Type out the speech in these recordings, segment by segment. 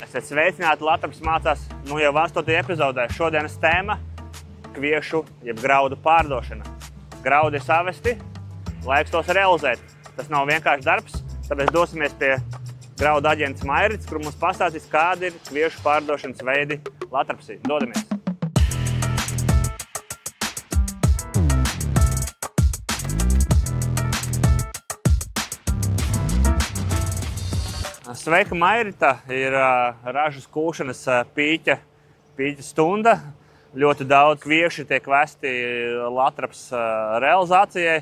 Esiet sveicināti, Latvijas mācās jau 8. epizodē. Šodienas tēma – kviešu, jeb graudu pārdošana. Graudi ir savesti, laiks tos realizēt. Tas nav vienkārši darbs, tāpēc dosimies pie graudu aģents Mairits, kur mums pastāstīs, kādi ir kviešu pārdošanas veidi Latvijā. Dodamies! Sveika, Mairita! Ir ražas kūšanas pīķa stunda. Ļoti daudz kvieši tiek vesti Latvijas realizācijai.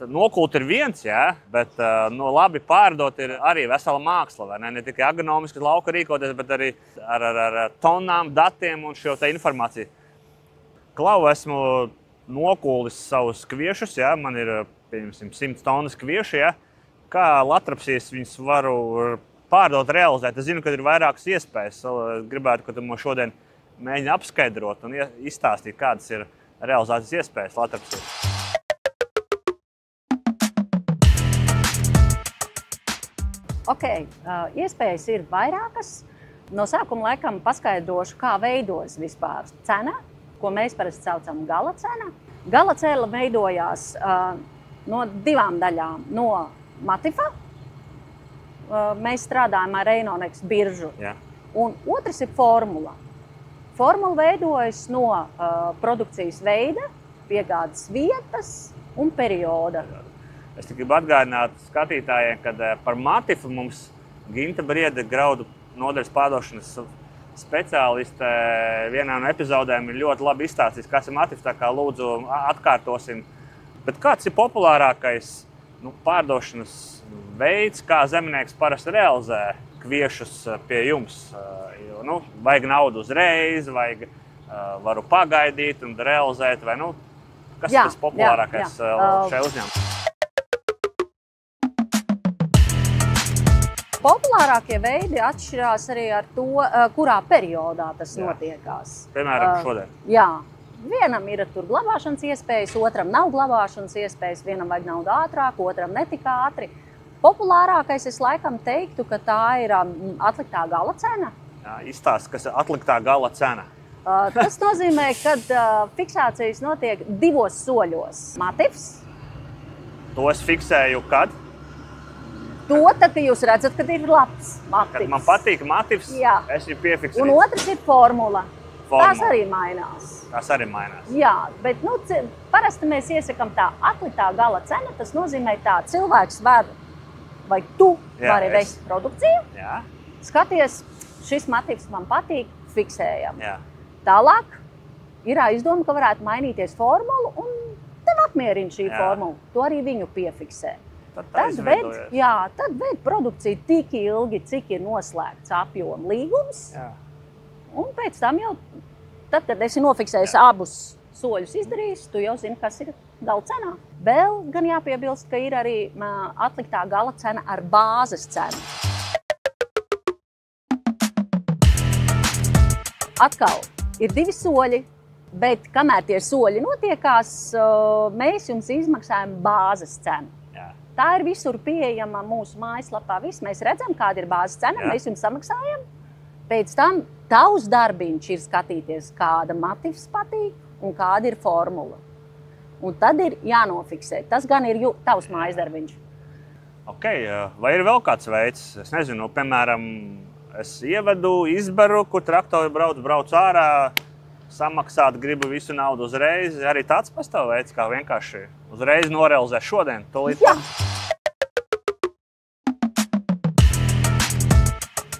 Nokult ir viens, bet labi pārdot ir arī vesela māksla. Vai ne? Ne tikai agronomiski lauka rīkoties, bet arī ar tonām, datiem un šo te informāciju. Klau, esmu nokulis savus kviešus, man ir, pieņemsim, 100 tonnas kvieši, Kā Latvijas viņus varu pārdot, realizēt? Es zinu, ka ir vairākas iespējas. Es gribētu, ka tu mums šodien mēģini apskaidrot un izstāstīt, kādas ir realizācijas iespējas Latvijā. Iespējas ir vairākas. No sākuma laikam paskaidrošu, kā veidojas vispār cena, ko mēs parasti saucam gala cena. Gala cena veidojās no divām daļām. No Matifa. Mēs strādājam ar Reinonex biržu. Un otrs ir formula. Formula veidojas no produkcijas veida, piegādes vietas un perioda. Es gribu atgādināt skatītājiem, ka par Matifu mums Ginta Briede, graudu nodaļas pārdošanas speciāliste, vienā no epizodēm ir ļoti labi izstāstījis, kas ir Matif, tā kā lūdzu atkārtosim. Bet kāds ir populārākais pārdošanas veids, kā zemnieks parasti realizē kviešus pie jums? Vajag naudu uzreiz, varu pagaidīt un realizēt, vai kas ir tas populārākais šai uzņēmumā? Populārākie veidi atšķirās arī ar to, kurā periodā tas notiekās. Piemēram, šodien. Jā. Vienam ir tur glabāšanas iespējas, otram nav glabāšanas iespējas, vienam vajag naudu ātrāk, otram netik ātri. Populārākais es laikam teiktu, ka tā ir atliktā gala cena. Izstāst, kas ir atliktā gala cena. Tas nozīmē, ka fiksācijas notiek divos soļos. Matifs. To es fiksēju kad? To tad jūs redzat, kad ir labs matifs. Kad man patīk matifs, es viņu piefiksēju. Un otrs ir formula. Tās arī mainās. Jā, bet parasti mēs iesakām tā atliktā gala cena. Tas nozīmē tā, cilvēks var, vai tu vari vest produkciju. Skaties, šis matifs man patīk, fiksējam. Tālāk ir aizdoma, ka varētu mainīties formulu un tev apmierina šī formula. To arī viņu piefiksē. Tad ved produkciju tik ilgi, cik ir noslēgts apjoma līgums. Un pēc tam jau, tad, kad esi nofiksējis abus soļus izdarījis, tu jau zini, kas ir gala cenā. Vēl gan jāpiebilst, ka ir arī atliktā gala cena ar bāzes cenu. Atkal ir divi soļi, bet kamēr tie soļi notiekās, mēs jums izmaksājam bāzes cenu. Tā ir visur pieejama mūsu mājaslapā. Mēs redzam, kāda ir bāzes cena, mēs jums samaksājam. Pēc tam tavs darbiņš ir skatīties, kāda matifs patīk un kāda ir formula. Un tad ir jānofiksē. Tas gan ir tavs mājas darbiņš. Vai ir vēl kāds veids? Es nezinu, piemēram, es ievedu, izbaru, kur traktori brauc ārā, samaksāt, gribu visu naudu uzreiz. Arī tāds pastāv veids, kā vienkārši uzreiz norealizē šodien.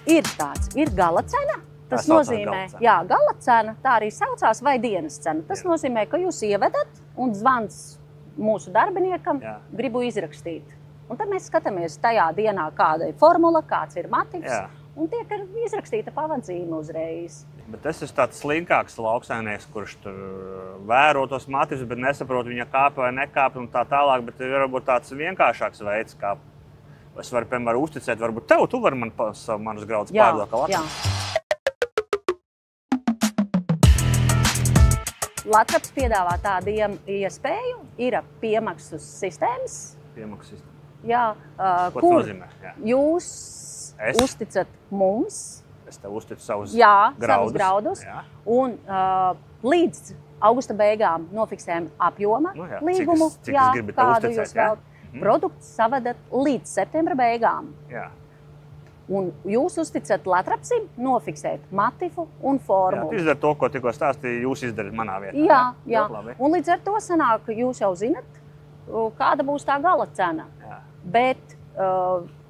Ir tāds, ir gala cena. Tas nozīmē, gala cena, tā arī saucās, vai dienas cena. Tas nozīmē, ka jūs ievedat un zvans mūsu darbiniekam, gribu izrakstīt. Un tad mēs skatāmies tajā dienā, kāda ir formula, kāds ir matifs, un tiek izrakstīta pavadzīme uzreiz. Bet es esmu tāds slinkāks lauksaimnieks, kurš tur vēro tos matifs, bet nesaprot, viņa kāpa vai nekāpa un tā tālāk, bet ir varbūt tāds vienkāršāks veids, kā es varu, piemēram, uzticēt, varbūt tev, tu vari manus graudus pārdot kā Latvijas. Latvijas piedāvā tādu iespēju, ir piemaksas sistēmas. Piemaksas sistēmas. Kur jūs uzticat mums Es tev uzticu savus graudus. Jā. Un līdz augusta beigām nofiksējam apjoma līgumu, kādu jūs vēl. Produkts savadat līdz septembra beigām. Jā. Un jūs uzticat latrapsim, nofiksēt matifu un formulu. Jā, tu izdari to, ko tikko stāstīji, jūs izdarat manā vietā. Jā. Un līdz ar to sanāk, ka jūs jau zinat, kāda būs tā gala cena. Jā. Bet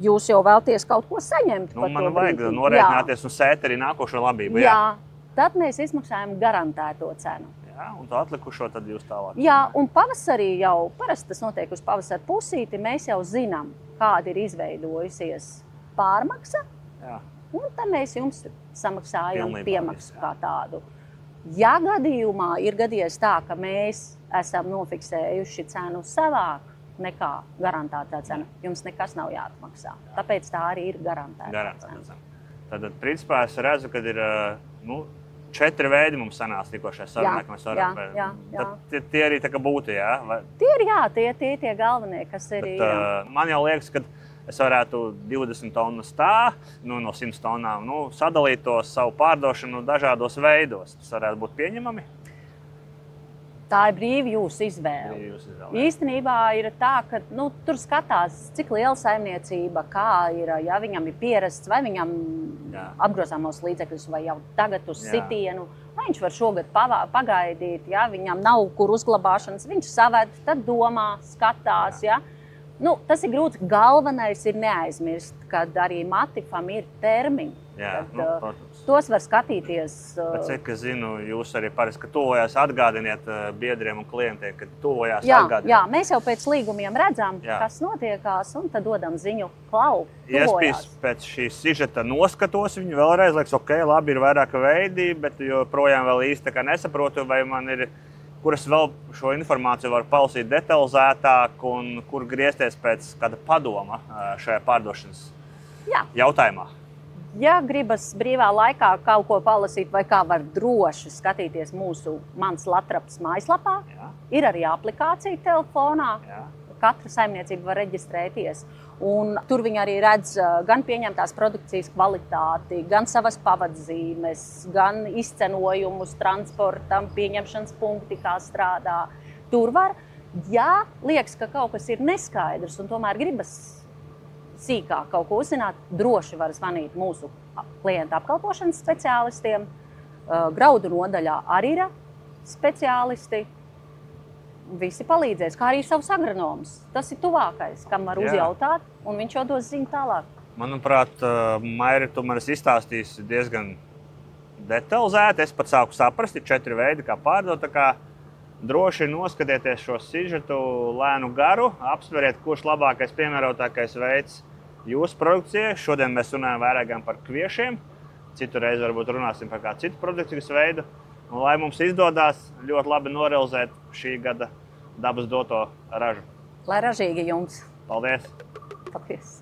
jūs jau vēlties kaut ko saņemt par to brīdī. Man vajag norēķināties un sēt arī nākošo labību. Jā. Tad mēs izmaksājam garantēto cenu. Jā, un to atlikušo tad jūs tālāk. Jā, un pavasarī jau, parasti tas notiek uz pavasara pusīti, mēs jau zinām, kāda ir izveidojusies pārmaksa, un tad mēs jums samaksājam piemaksu kā tādu. Ja gadījumā ir gadījies tā, ka mēs esam nofiksējuši cenu savāk nekā garantētā cena, jums nekas nav jāatmaksā. Tāpēc tā arī ir garantētā cena. Tad, principā, es redzu, ka ir 4 veidi mums sanās tikko šajā sarunā, ka mēs varam. Jā. Tie arī tā kā būtu, jā? Tie ir, tie galvenie, kas ir. Man jau liekas, ka es varētu 20 tonnas no 100 tonnām sadalīt to savu pārdošanu dažādos veidos. Tas varētu būt pieņemami? Tā ir brīva jūsu izvēle. Īstenībā ir tā, ka tur skatās, cik liela saimniecība, kā ir, ja viņam ir pierasts, vai viņam apgrozāmos līdzekļus, vai jau tagad uz sitienu. Vai viņš var šogad pagaidīt, ja viņam nav kur uzglabāšanas, viņš saved, tad domā, skatās. Ja. Tas ir grūti. Galvenais ir neaizmirst, kad arī matifam ir termiņi. Tos var skatīties. Cik es zinu, jūs arī parasti, ka tuvojās atgādiniet biedriem un klientiem, ka tuvojās atgādiniet. Jā, mēs jau pēc līgumiem redzam, kas notiekās, un tad dodam ziņu, tuvojās. Es pēc šīs sižeta noskatos viņu vēlreiz, liekas, ok, labi, ir vairāk veidi, bet joprojām vēl īsti nesaprotu, vai man ir, kuras vēl šo informāciju var palasīt detalizētāk un kur griezties pēc kāda padoma šajā pārdošanas jautājumā. Ja gribas brīvā laikā kaut ko palasīt vai kā var droši skatīties mūsu Mans Latraps mājaslapā, ir arī aplikācija telefonā. Katra saimniecība var reģistrēties. Un tur viņi arī redz gan pieņemtās produkcijas kvalitāti, gan savas pavadzīmes, gan izcenojumus transportam, pieņemšanas punkti, kā strādā. Tur var, ja liekas, ka kaut kas ir neskaidrs un tomēr gribas sīkāk kaut ko uzzināt, droši var zvanīt mūsu klienta apkalpošanas speciālistiem. Graudu nodaļā arī ir speciālisti. Visi palīdzēs, kā arī savus agronomus. Tas ir tuvākais, kam var uzjautāt, un viņš jau dos ziņu tālāk. Manuprāt, Mairi, tu man esi izstāstījusi diezgan detalizēti. Es pat sāku saprast, ir 4 veidi, kā pārdot. Tā kā droši noskatieties šo sižetu lēnu garu, apsveriet, kurš labākais, piemērotākais veids jūsu produkcijai. Šodien mēs runājam vairāk par kviešiem, citu reizi varbūt runāsim par kādu citu produkcijas veidu. Un, lai mums izdodās ļoti labi norealizēt šī gada dabas doto ražu. Lai ražīgi jums! Paldies! Paldies!